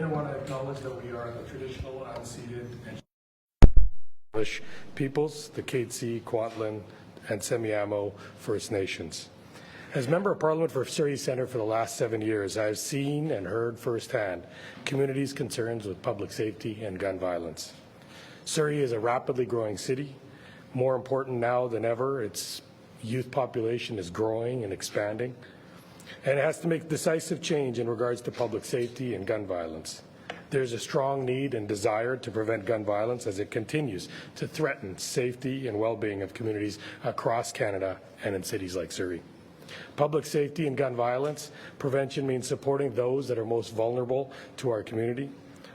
I want to acknowledge that we are the traditional, unceded, and English peoples, the Katzie, Kwantlen, and Semiahmoo First Nations. As Member of Parliament for Surrey Centre for the last 7 years, I have seen and heard firsthand communities' concerns with public safety and gun violence. Surrey is a rapidly growing city. More important now than ever, its youth population is growing and expanding, and it has to make decisive change in regards to public safety and gun violence. There's a strong need and desire to prevent gun violence as it continues to threaten safety and well-being of communities across Canada and in cities like Surrey. Public safety and gun violence prevention means supporting those that are most vulnerable to our community.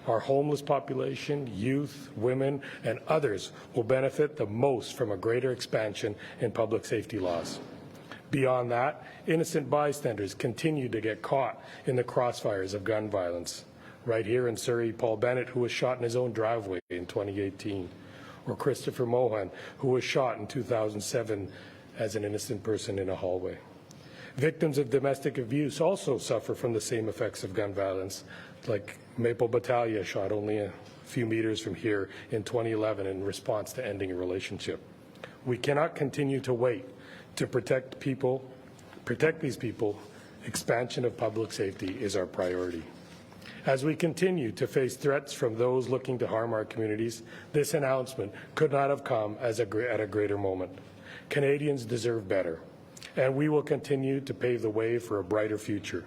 Our homeless population, youth, women, and others will benefit the most from a greater expansion in public safety laws. Beyond that, innocent bystanders continue to get caught in the crossfires of gun violence. Right here in Surrey, Paul Bennett, who was shot in his own driveway in 2018, or Christopher Mohan, who was shot in 2007 as an innocent person in a hallway. Victims of domestic abuse also suffer from the same effects of gun violence, like Maple Battaglia, shot only a few meters from here in 2011 in response to ending a relationship. We cannot continue to wait to protect these people. Expansion of public safety is our priority. As we continue to face threats from those looking to harm our communities, this announcement could not have come at a greater moment. Canadians deserve better, and we will continue to pave the way for a brighter future.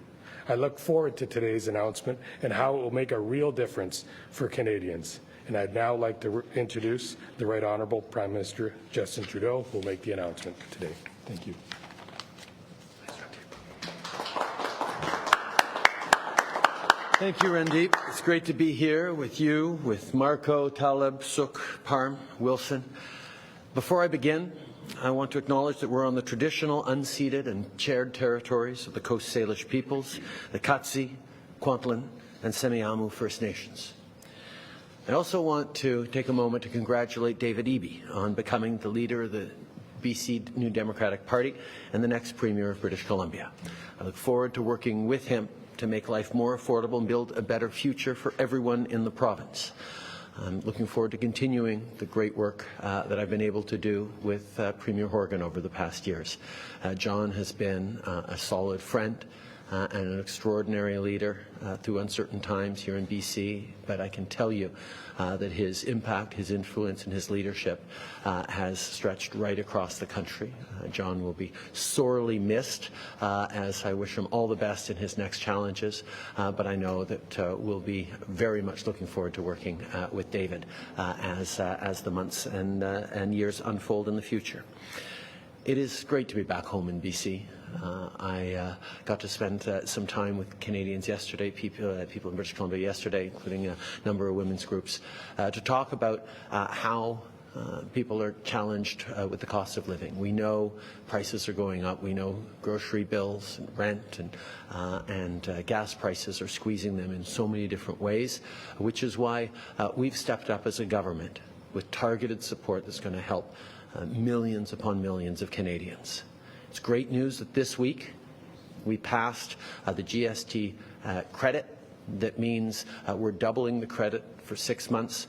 I look forward to today's announcement and how it will make a real difference for Canadians. And I'd now like to introduce the Right Honourable Prime Minister Justin Trudeau, who will make the announcement today. Thank you. Thank you, Randeep. It's great to be here with you, with Marco, Taleb, Suk, Parm, Wilson. Before I begin, I want to acknowledge that we're on the traditional, unceded and shared territories of the Coast Salish peoples, the Katzie, Kwantlen, and Semiahmoo First Nations. I also want to take a moment to congratulate David Eby on becoming the leader of the BC New Democratic Party and the next Premier of British Columbia. I look forward to working with him to make life more affordable and build a better future for everyone in the province. I'm looking forward to continuing the great work that I've been able to do with Premier Horgan over the past years. John has been a solid friend and an extraordinary leader through uncertain times here in BC, but I can tell you that his impact, his influence, and his leadership has stretched right across the country. John will be sorely missed as I wish him all the best in his next challenges, but I know that we'll be very much looking forward to working with David as the months and years unfold in the future. It is great to be back home in BC. I got to spend some time with Canadians yesterday, people in British Columbia yesterday, including a number of women's groups, to talk about how people are challenged with the cost of living. We know prices are going up. We know grocery bills and rent and gas prices are squeezing them in so many different ways, which is why we've stepped up as a government with targeted support that's going to help millions upon millions of Canadians. It's great news that this week we passed the GST credit. That means we're doubling the credit for 6 months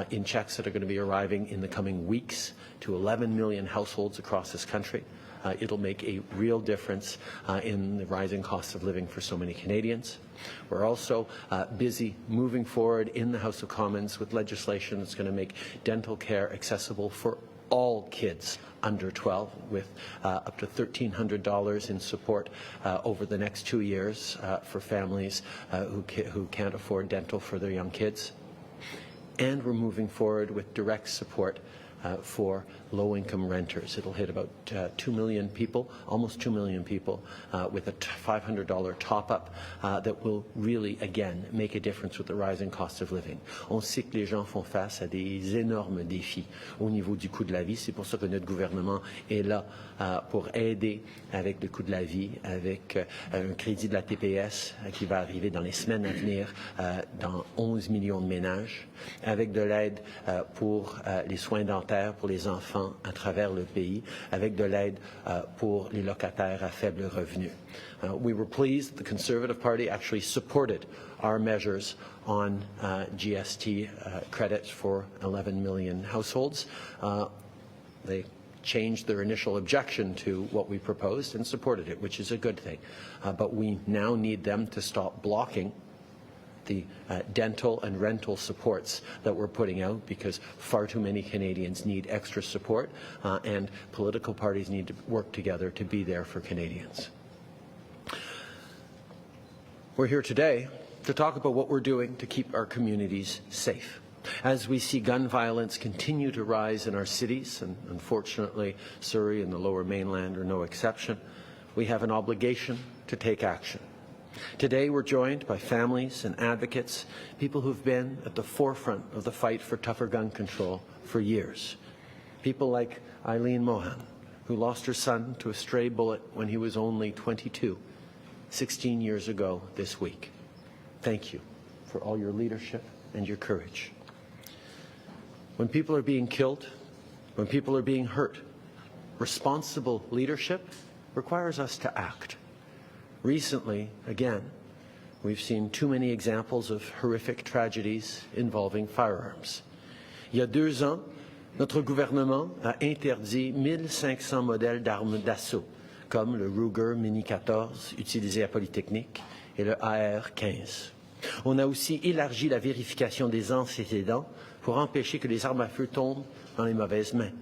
in checks that are going to be arriving in the coming weeks to 11 million households across this country. It'll make a real difference in the rising cost of living for so many Canadians. We're also busy moving forward in the House of Commons with legislation that's going to make dental care accessible for all kids under 12, with up to $1,300 in support over the next 2 years for families who can't afford dental for their young kids. And we're moving forward with direct support for low-income renters. It'll hit about 2 million people, almost 2 million people, with a $500 top-up that will really, again, make a difference with the rising cost of living. On sait que les gens font face à des énormes défis au niveau du coût de la vie. C'est pour ça que notre gouvernement est là pour aider avec le coût de la vie, avec un crédit de la TPS qui va arriver dans les semaines à venir dans 11 millions de ménages, avec de l'aide pour les soins dentaires supplémentaires pour les enfants à travers le pays, avec de l'aide pour les locataires à faible revenu. We were pleased that the Conservative Party actually supported our measures on GST credits for 11 million households. They changed their initial objection to what we proposed and supported it, which is a good thing. But we now need them to stop blocking the dental and rental supports that we're putting out, because far too many Canadians need extra support, and political parties need to work together to be there for Canadians. We're here today to talk about what we're doing to keep our communities safe. As we see gun violence continue to rise in our cities, and unfortunately Surrey and the Lower Mainland are no exception, we have an obligation to take action. Today we're joined by families and advocates, people who've been at the forefront of the fight for tougher gun control for years. People like Eileen Mohan, who lost her son to a stray bullet when he was only 22, 16 years ago this week. Thank you for all your leadership and your courage. When people are being killed, when people are being hurt, responsible leadership requires us to act. Recently, again, we've seen too many examples of horrific tragedies involving firearms. Il y a 2 ans, notre gouvernement a interdit 1500 modèles d'armes d'assaut, comme le Ruger Mini 14 utilisé à Polytechnique et le AR-15. On a aussi élargi la vérification des antécédents pour empêcher que les armes à feu tombent dans les mauvaises mains.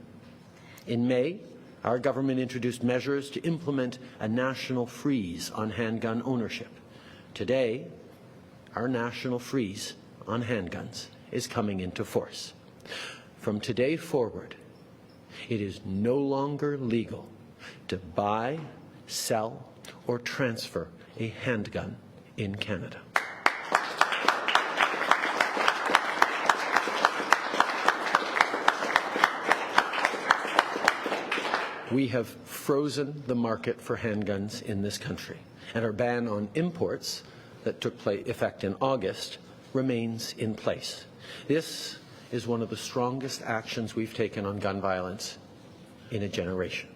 In May, our government introduced measures to implement a national freeze on handgun ownership. Today, our national freeze on handguns is coming into force. From today forward, it is no longer legal to buy, sell, or transfer a handgun in Canada. We have frozen the market for handguns in this country, and our ban on imports that took effect in August remains in place. This is one of the strongest actions we've taken on gun violence in a generation.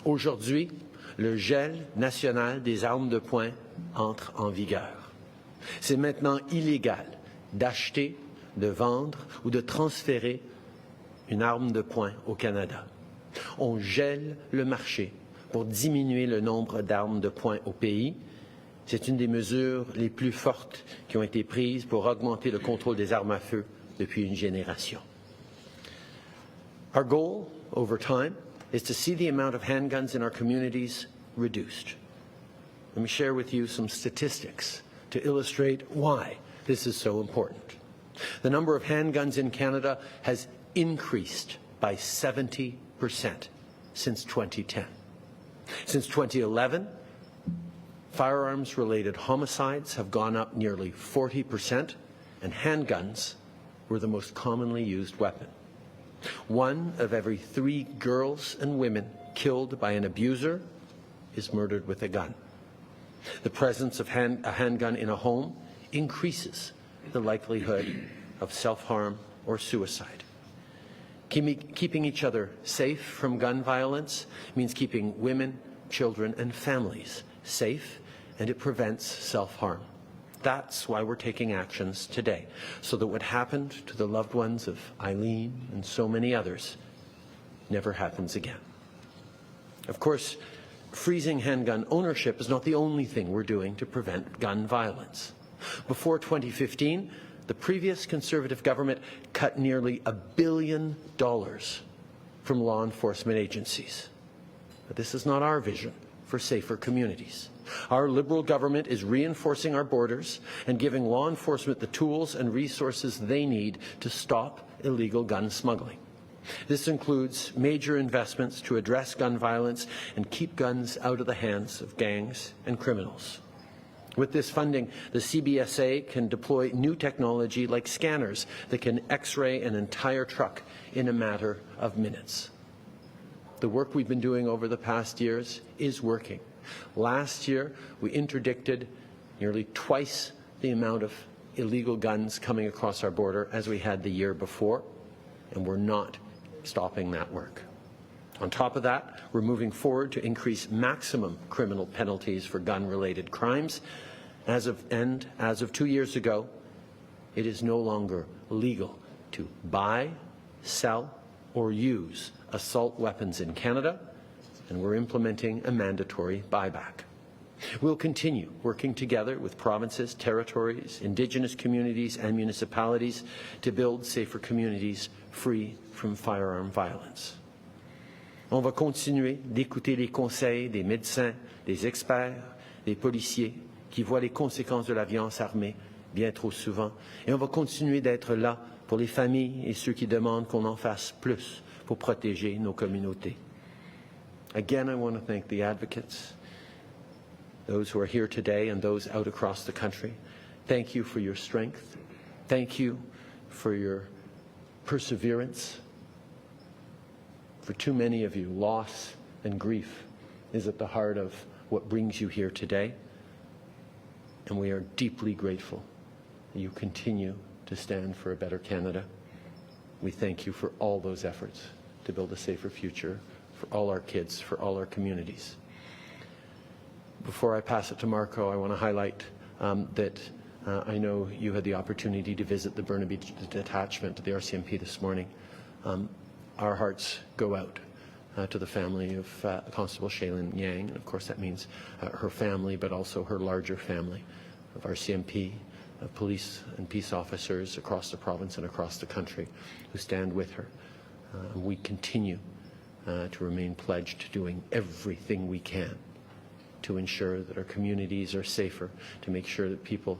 Aujourd'hui, le gel national des armes de poing entre en vigueur. C'est maintenant illégal d'acheter, de vendre ou de transférer une arme de poing au Canada. On gèle le marché pour diminuer le nombre d'armes de poing au pays. C'est une des mesures les plus fortes qui ont été prises pour augmenter le contrôle des armes à feu depuis une génération. Our goal, over time, is to see the amount of handguns in our communities reduced. Let me share with you some statistics to illustrate why this is so important. The number of handguns in Canada has increased by 70% since 2010. Since 2011, firearms-related homicides have gone up nearly 40%, and handguns were the most commonly used weapon. 1 of every 3 girls and women killed by an abuser is murdered with a gun. The presence of a handgun in a home increases the likelihood of self-harm or suicide. Keeping each other safe from gun violence means keeping women, children, and families safe, and it prevents self-harm. That's why we're taking actions today, so that what happened to the loved ones of Eileen and so many others never happens again. Of course, freezing handgun ownership is not the only thing we're doing to prevent gun violence. Before 2015, the previous Conservative government cut nearly $1 billion from law enforcement agencies. But this is not our vision for safer communities. Our Liberal government is reinforcing our borders and giving law enforcement the tools and resources they need to stop illegal gun smuggling. This includes major investments to address gun violence and keep guns out of the hands of gangs and criminals. With this funding, the CBSA can deploy new technology like scanners that can X-ray an entire truck in a matter of minutes. The work we've been doing over the past years is working. Last year, we interdicted nearly twice the amount of illegal guns coming across our border as we had the year before, and we're not stopping that work. On top of that, we're moving forward to increase maximum criminal penalties for gun-related crimes. As of 2 years ago, it is no longer legal to buy, sell, or use assault weapons in Canada, and we're implementing a mandatory buyback. We'll continue working together with provinces, territories, Indigenous communities and municipalities to build safer communities free from firearm violence. On va continuer d'écouter les conseils des médecins, des experts, des policiers qui voient les conséquences de la violence armée bien trop souvent. Et on va continuer d'être là pour les familles et ceux qui demandent qu'on en fasse plus pour protéger nos communautés. Again, I want to thank the advocates, those who are here today and those out across the country. Thank you for your strength. Thank you for your perseverance. For too many of you, loss and grief is at the heart of what brings you here today. And we are deeply grateful that you continue to stand for a better Canada. We thank you for all those efforts to build a safer future for all our kids, for all our communities. Before I pass it to Marco, I want to highlight that I know you had the opportunity to visit the Burnaby detachment of the RCMP this morning. Our hearts go out to the family of Constable Shaylin Yang, and of course that means her family, but also her larger family of RCMP, of police and peace officers across the province and across the country who stand with her. We continue to remain pledged to doing everything we can to ensure that our communities are safer, to make sure that people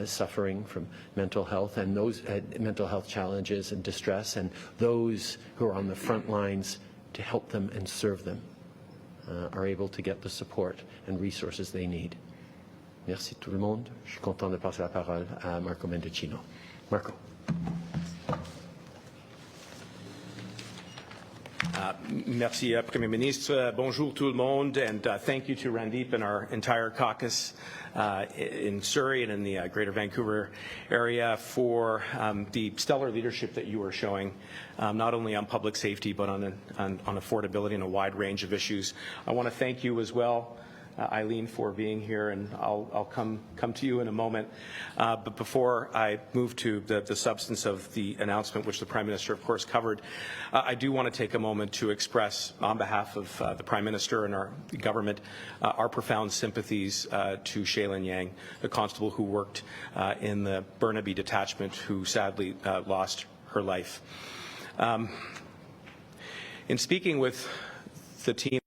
suffering from mental health and those mental health challenges and distress, and those who are on the front lines to help them and serve them are able to get the support and resources they need. Merci tout le monde. Je suis content de passer la parole à Marco Mendicino. Marco. Merci, Premier Ministre. Bonjour tout le monde, and thank you to Randeep and our entire caucus in Surrey and in the Greater Vancouver area for the stellar leadership that you are showing, not only on public safety but on affordability and a wide range of issues. I want to thank you as well, Eileen, for being here, and I'll come to you in a moment. But before I move to the substance of the announcement, which the Prime Minister, of course, covered, I do want to take a moment to express, on behalf of the Prime Minister and our government, our profound sympathies to Shaylin Yang, the constable who worked in the Burnaby detachment, who sadly lost her life. In speaking with the team,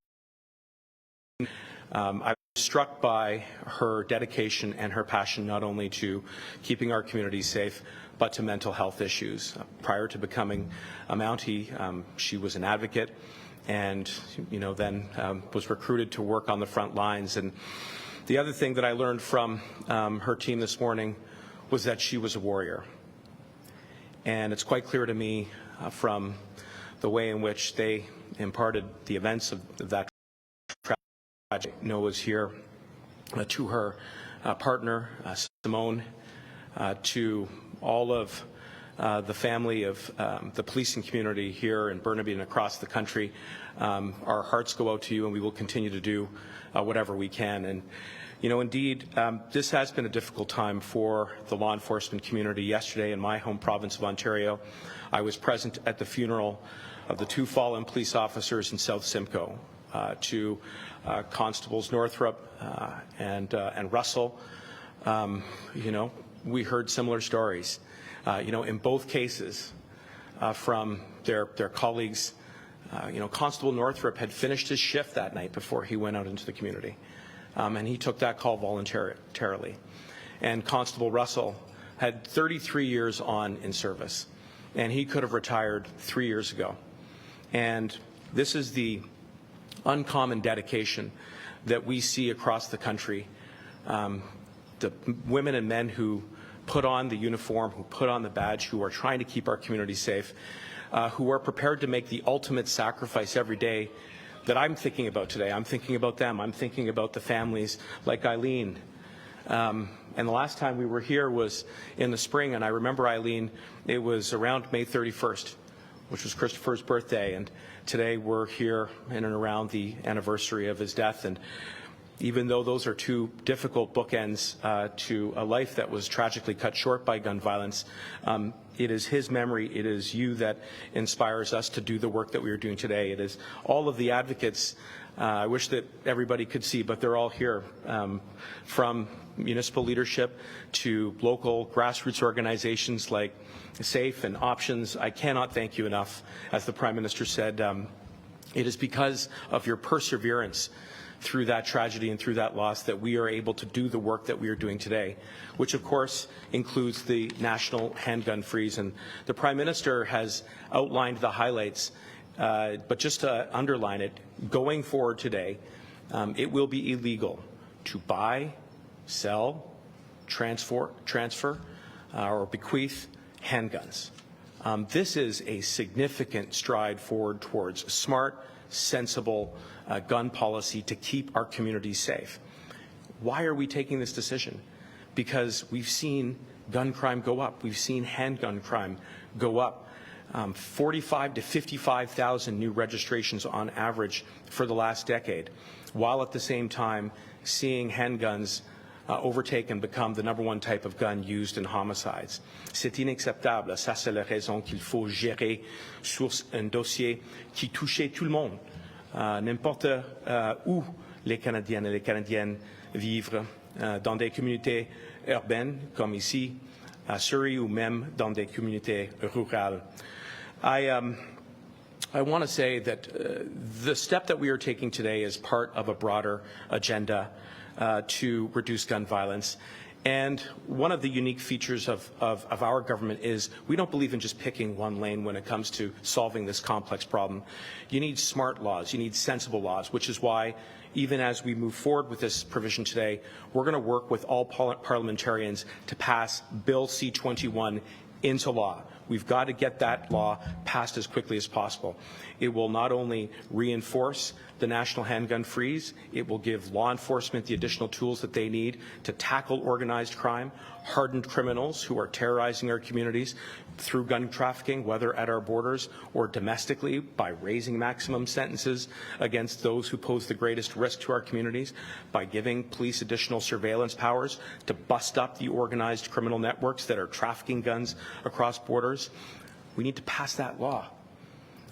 I was struck by her dedication and her passion not only to keeping our communities safe, but to mental health issues. Prior to becoming a Mountie, she was an advocate, and then was recruited to work on the front lines. And the other thing that I learned from her team this morning was that she was a warrior. And it's quite clear to me from the way in which they imparted the events of that Noah's here, to her partner, Simone, to all of the family of the policing community here in Burnaby and across the country. Our hearts go out to you, and we will continue to do whatever we can. And, indeed, this has been a difficult time for the law enforcement community. Yesterday, in my home province of Ontario, I was present at the funeral of the two fallen police officers in South Simcoe, to Constables Northrup and Russell. We heard similar stories, in both cases from their colleagues. Constable Northrup had finished his shift that night before he went out into the community, and he took that call voluntarily. And Constable Russell had 33 years on in service, and he could have retired 3 years ago. And this is the uncommon dedication that we see across the country. The women and men who put on the uniform, who put on the badge, who are trying to keep our community safe, who are prepared to make the ultimate sacrifice every day that I'm thinking about today. I'm thinking about them. I'm thinking about the families like Eileen. And the last time we were here was in the spring, and I remember, Eileen, it was around May 31st which was Christopher's birthday, and today we're here in and around the anniversary of his death. And even though those are two difficult bookends to a life that was tragically cut short by gun violence, it is his memory, it is you that inspires us to do the work that we are doing today. It is all of the advocates, I wish that everybody could see, but they're all here, from municipal leadership to local grassroots organizations like SAFE and Options. I cannot thank you enough. As the Prime Minister said, it is because of your perseverance through that tragedy and through that loss that we are able to do the work that we are doing today, which of course includes the national handgun freeze. And the Prime Minister has outlined the highlights, but just to underline it, going forward today, it will be illegal to buy, sell, transfer, or bequeath handguns. This is a significant stride forward towards a smart, sensible gun policy to keep our communities safe. Why are we taking this decision? Because we've seen gun crime go up. We've seen handgun crime go up. 45 to 55,000 new registrations on average for the last decade, while at the same time seeing handguns overtake and become the #1 type of gun used in homicides. C'est inacceptable. Ça, c'est la raison qu'il faut gérer sur un dossier qui touchait tout le monde. N'importe où les Canadiennes et les Canadiennes vivent, dans des communautés urbaines comme ici, à Surrey, ou même dans des communautés rurales. I want to say that the step that we are taking today is part of a broader agenda to reduce gun violence. And one of the unique features of our government is we don't believe in just picking one lane when it comes to solving this complex problem. You need smart laws, you need sensible laws, which is why even as we move forward with this provision today, we're going to work with all parliamentarians to pass Bill C-21 into law. We've got to get that law passed as quickly as possible. It will not only reinforce the national handgun freeze, it will give law enforcement the additional tools that they need to tackle organized crime, hardened criminals who are terrorizing our communities through gun trafficking, whether at our borders or domestically, by raising maximum sentences against those who pose the greatest risk to our communities, by giving police additional surveillance powers to bust up the organized criminal networks that are trafficking guns across borders. We need to pass that law.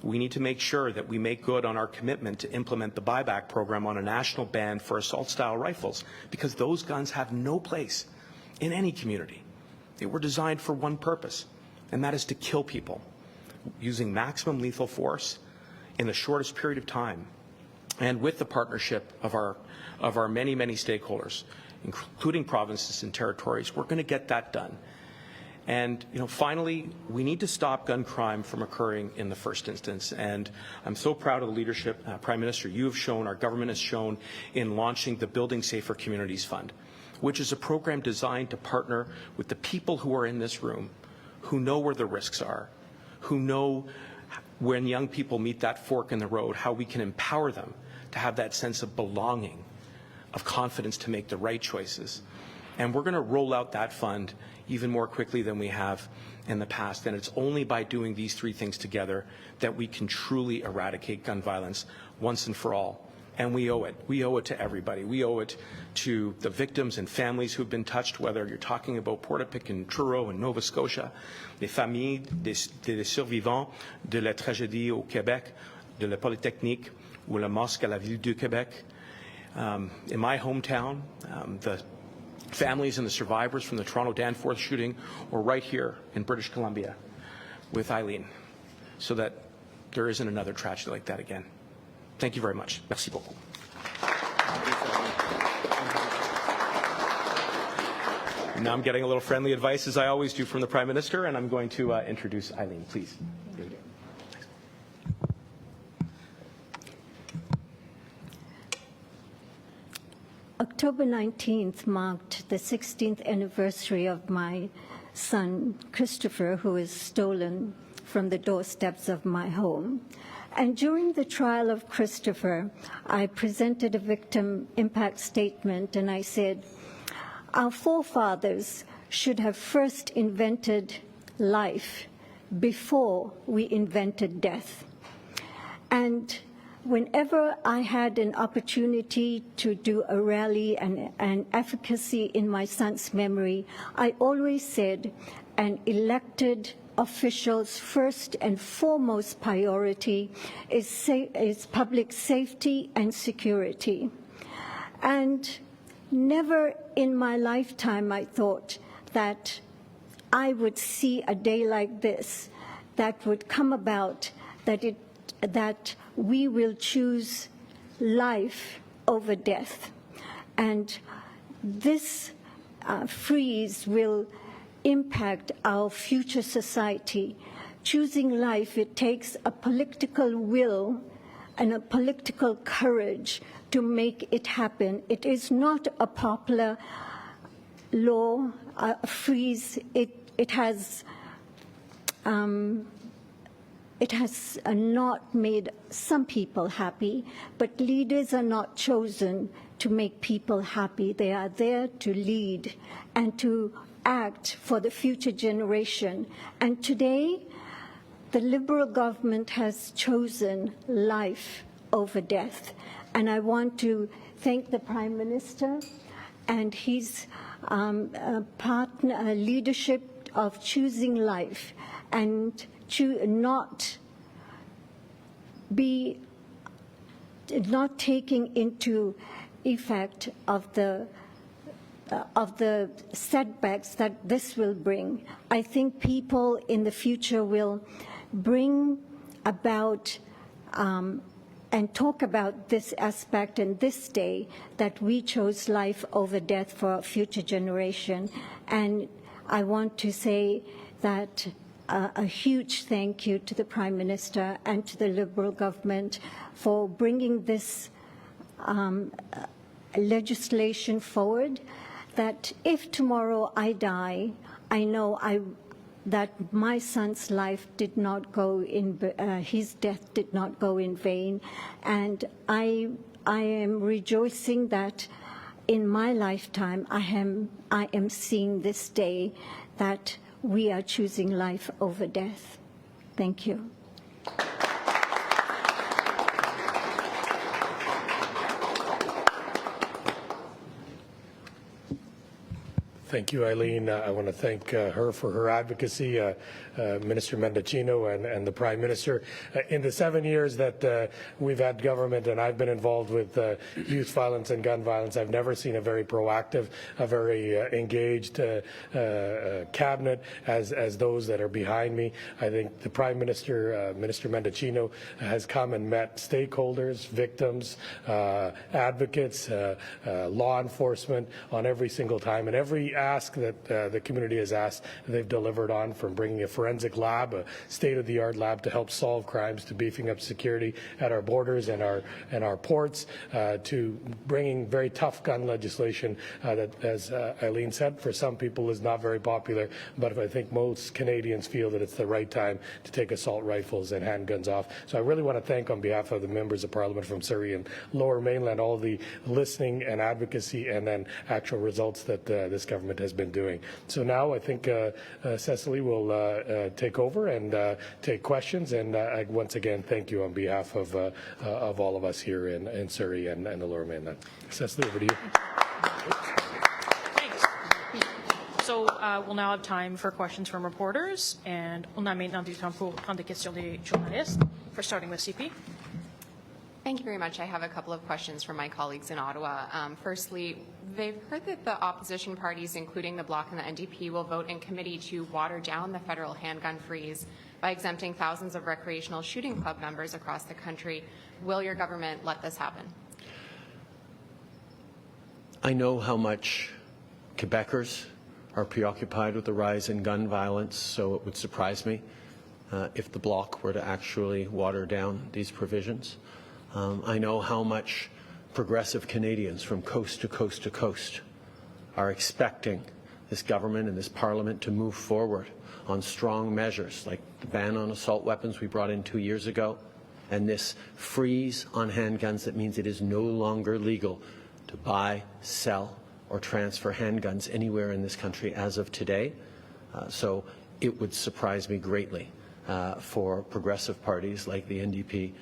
We need to make sure that we make good on our commitment to implement the buyback program on a national ban for assault-style rifles, because those guns have no place in any community. They were designed for one purpose, and that is to kill people using maximum lethal force in the shortest period of time. And with the partnership of our many, many stakeholders, including provinces and territories, we're going to get that done. And finally, we need to stop gun crime from occurring in the first instance. And I'm so proud of the leadership, Prime Minister, you have shown, our government has shown, in launching the Building Safer Communities Fund, which is a program designed to partner with the people who are in this room, who know where the risks are, who know when young people meet that fork in the road, how we can empower them to have that sense of belonging, of confidence to make the right choices. And we're going to roll out that fund even more quickly than we have in the past. And it's only by doing these three things together that we can truly eradicate gun violence once and for all. And we owe it. We owe it to everybody. We owe it to the victims and families who've been touched, whether you're talking about Portapique and Truro and Nova Scotia, les familles des survivants de la tragédie au Québec, de la Polytechnique ou la mosque à la ville du Québec. In my hometown, the families and the survivors from the Toronto Danforth shooting, or right here in British Columbia with Eileen, so that there isn't another tragedy like that again. Thank you very much. Merci beaucoup. Now I'm getting a little friendly advice, as I always do, from the Prime Minister, and I'm going to introduce Eileen, please. October 19th marked the 16th anniversary of my son, Christopher, who was stolen from the doorsteps of my home. And during the trial of Christopher, I presented a victim impact statement, and I said, our forefathers should have first invented life before we invented death. And whenever I had an opportunity to do a rally and advocacy in my son's memory, I always said an elected official's first and foremost priority is public safety and security. And never in my lifetime I thought that I would see a day like this that would come about, that we will choose life over death. And this freeze will impact our future society. Choosing life, it takes a political will and a political courage to make it happen. It is not a popular law, a freeze. It has not made some people happy, but leaders are not chosen to make people happy. They are there to lead and to act for the future generation. And today, the Liberal government has chosen life over death. And I want to thank the Prime Minister and his leadership of choosing life and not taking into effect of the setbacks that this will bring. I think people in the future will bring about and talk about this aspect and this day that we chose life over death for our future generation. And I want to say that a huge thank you to the Prime Minister and to the Liberal government for bringing this legislation forward, that if tomorrow I die, I know that my son's life did not go in, his death did not go in vain. And I am rejoicing that in my lifetime I am seeing this day that we are choosing life over death. Thank you. Thank you, Eileen. I want to thank her for her advocacy, Minister Mendocino and the Prime Minister. In the 7 years that we've had government and I've been involved with youth violence and gun violence, I've never seen a very proactive, a very engaged cabinet as those that are behind me. I think the Prime Minister, Minister Mendocino, has come and met stakeholders, victims, advocates, law enforcement on every single time, and every ask that the community has asked, they've delivered on, from bringing a forensic lab, a state-of-the-art lab to help solve crimes, to beefing up security at our borders and our ports, to bringing very tough gun legislation that, as Eileen said, for some people is not very popular, but I think most Canadians feel that it's the right time to take assault rifles and handguns off. So I really want to thank, on behalf of the members of Parliament from Surrey and Lower Mainland, all the listening and advocacy and then actual results that this government has been doing. So now I think Cecily will take over and take questions. And once again, thank you on behalf of all of us here in Surrey and the Lower Mainland. Cecily, over to you. Thanks. So we'll now have time for questions from reporters, and on a maintenant du temps pour prendre des questions des journalistes. For starting with CP. Thank you very much. I have a couple of questions from my colleagues in Ottawa. Firstly, they've heard that the opposition parties, including the Bloc and the NDP, will vote in committee to water down the federal handgun freeze by exempting thousands of recreational shooting club members across the country. Will your government let this happen? I know how much Quebecers are preoccupied with the rise in gun violence, so it would surprise me if the Bloc were to actually water down these provisions. I know how much progressive Canadians from coast to coast to coast are expecting this government and this Parliament to move forward on strong measures like the ban on assault weapons we brought in 2 years ago, and this freeze on handguns that means it is no longer legal to buy, sell, or transfer handguns anywhere in this country as of today. So it would surprise me greatly for progressive parties like the NDP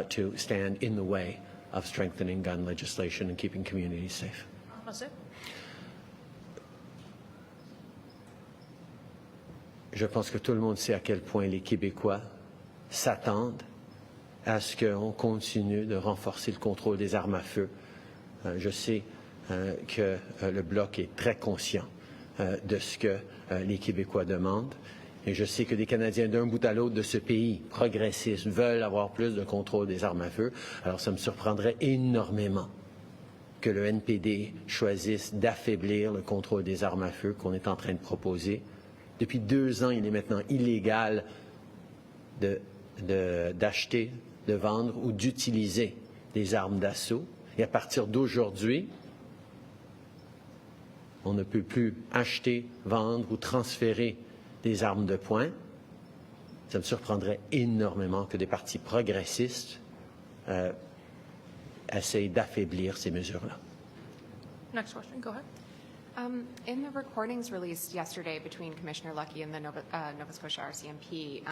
to stand in the way of strengthening gun legislation and keeping communities safe. Je pense que tout le monde sait à quel point les Québécois s'attendent à ce qu'on continue de renforcer le contrôle des armes à feu. Je sais que le Bloc est très conscient de ce que les Québécois demandent. Et je sais que les Canadiens d'un bout à l'autre de ce pays progressistes veulent avoir plus de contrôle des armes à feu. Alors ça me surprendrait énormément que le NPD choisisse d'affaiblir le contrôle des armes à feu qu'on est en train de proposer. Depuis 2 ans, il est maintenant illégal d'acheter, de vendre ou d'utiliser des armes d'assaut. Et à partir d'aujourd'hui, on ne peut plus acheter, vendre ou transférer des armes de poing. Ça me surprendrait énormément que des partis progressistes essayent d'affaiblir ces mesures-là. Next question, go ahead. In the recordings released yesterday between Commissioner Luckey and the Nova Scotia RCMP,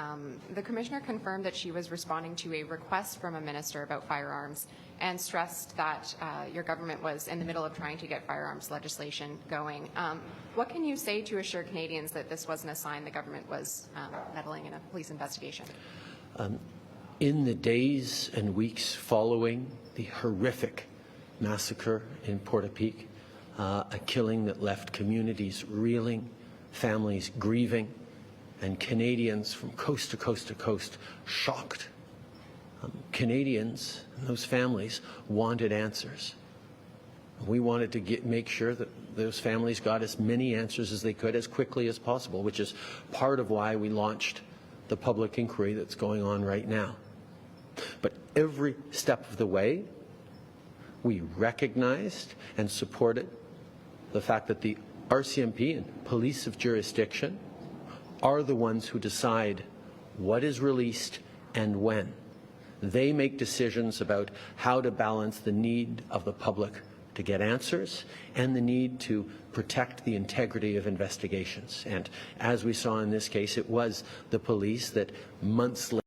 the Commissioner confirmed that she was responding to a request from a minister about firearms and stressed that your government was in the middle of trying to get firearms legislation going. What can you say to assure Canadians that this wasn't a sign the government was meddling in a police investigation? In the days and weeks following the horrific massacre in Portapique, a killing that left communities reeling, families grieving, and Canadians from coast to coast to coast shocked. Canadians and those families wanted answers. We wanted to make sure that those families got as many answers as they could as quickly as possible, which is part of why we launched the public inquiry that's going on right now. But every step of the way, we recognized and supported the fact that the RCMP and police of jurisdiction are the ones who decide what is released and when. They make decisions about how to balance the need of the public to get answers and the need to protect the integrity of investigations. And as we saw in this case, it was the police that months later